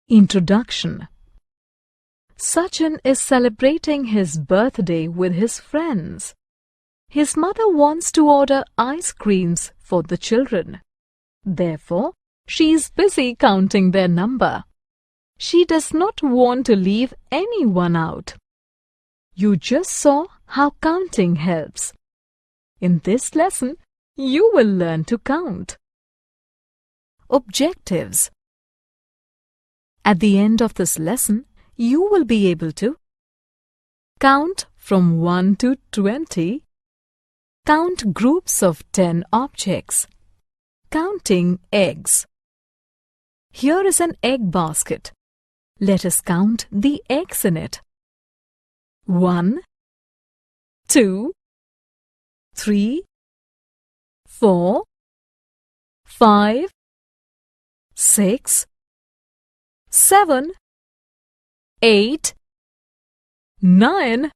Introduction. Sachin is celebrating his birthday with his friends. His mother wants to order ice creams for the children. Therefore, she is busy counting their number. She does not want to leave anyone out. You just saw how counting helps. In this lesson, you will learn to count. Objectives. At the end of this lesson, you will be able to count from 1 to 20, count groups of 10 objects, counting eggs. Here is an egg basket. Let us count the eggs in it. 1, 2, 3, 4, 5, 6, 7, 8, 9,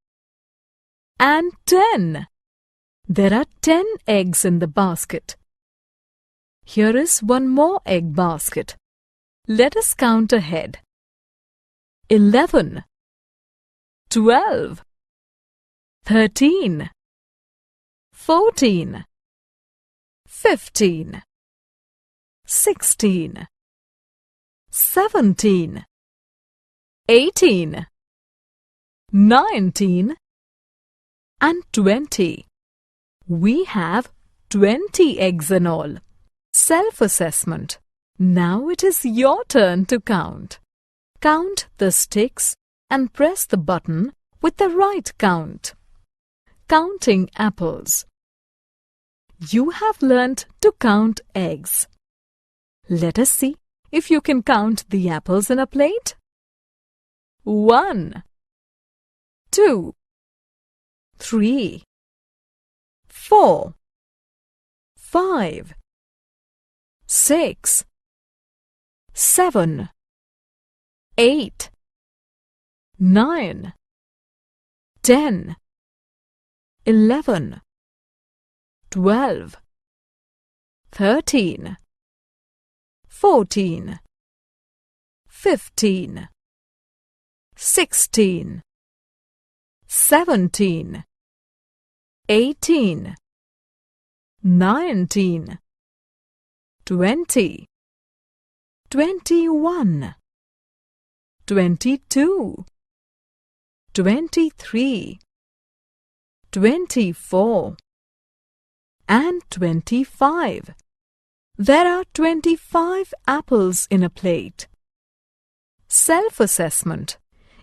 and 10. There are 10 eggs in the basket. Here is one more egg basket. Let us count ahead. 11, 12, 13, 14, 15, 16, 17, 18, 19, and 20. We have 20 eggs in all. Self-assessment. Now it is your turn to count. Count the sticks and press the button with the right count. Counting apples. You have learnt to count eggs. Let us see if you can count the apples in a plate. 1, 2, 3, 4, 5, 6, 7, 8, 9, 10, 11, 12, 13, 14, 15, 16, 17, 18, 19, 20, 21, 22, 23, 24, and 25. There are 25 apples in a plate. Self-assessment.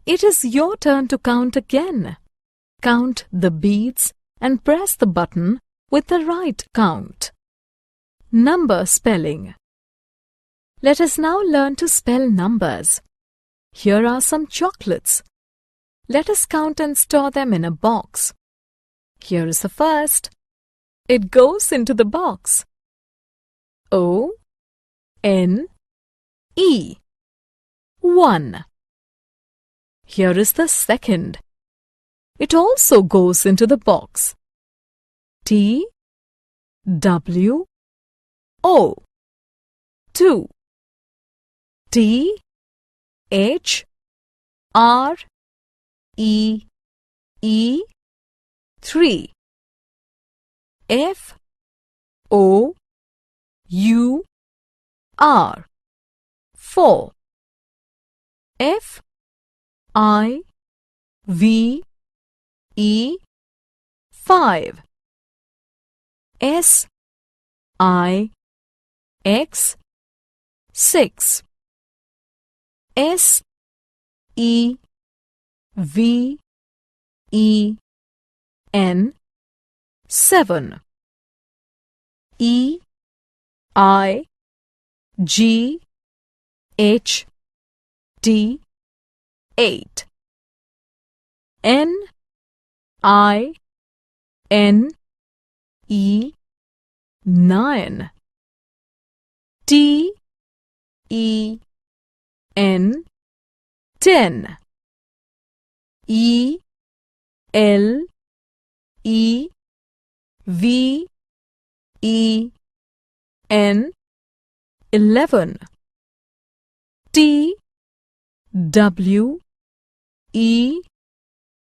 It is your turn to count again. Count the beads and press the button with the right count. Number spelling. Let us now learn to spell numbers. Here are some chocolates. Let us count and store them in a box. Here is the first. It goes into the box. O-N-E 1. Here is the second. It also goes into the box. T-W-O 2. T-H-R-E-E 3. F-O-U-R 4. F-I-V-E 5. S-I-X 6. S-E-V-E-N 7. E-I-G-H-T 8. N-I-N-E 9. T-E-N 10. E-L-E-V-E-N 11. W E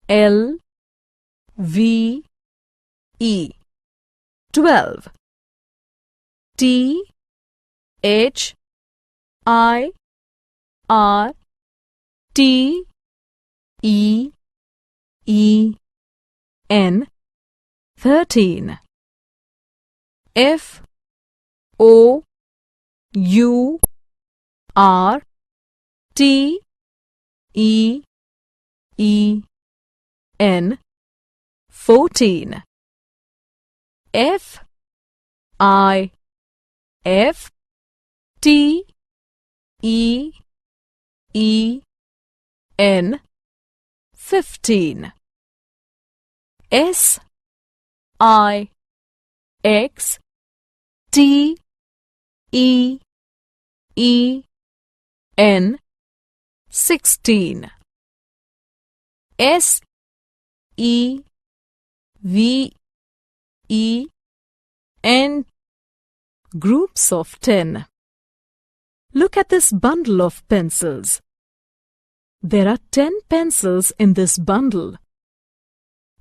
L V E 12. T H I R T E E N 13. F O U R T E E N 14. F I F T E E N 15. S I X T E E N 16. S E V E N groups of 10. Look at this bundle of pencils. There are 10 pencils in this bundle.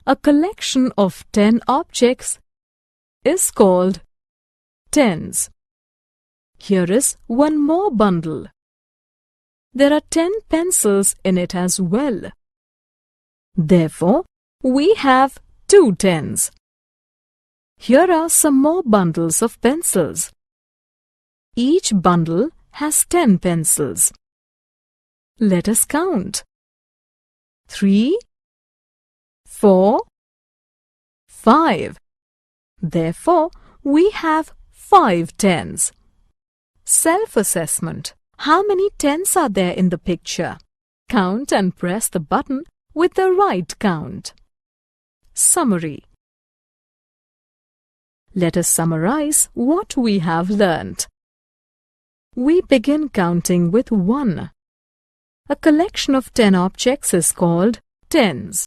A collection of 10 objects is called tens. Here is one more bundle. There are 10 pencils in it as well. Therefore, we have 2 tens. Here are some more bundles of pencils. Each bundle has 10 pencils. Let us count. 3, 4, 5. Therefore, we have 5 tens. Self-assessment. How many tens are there in the picture? Count and press the button with the right count. Summary. Let us summarize what we have learnt. We begin counting with 1. A collection of 10 objects is called tens.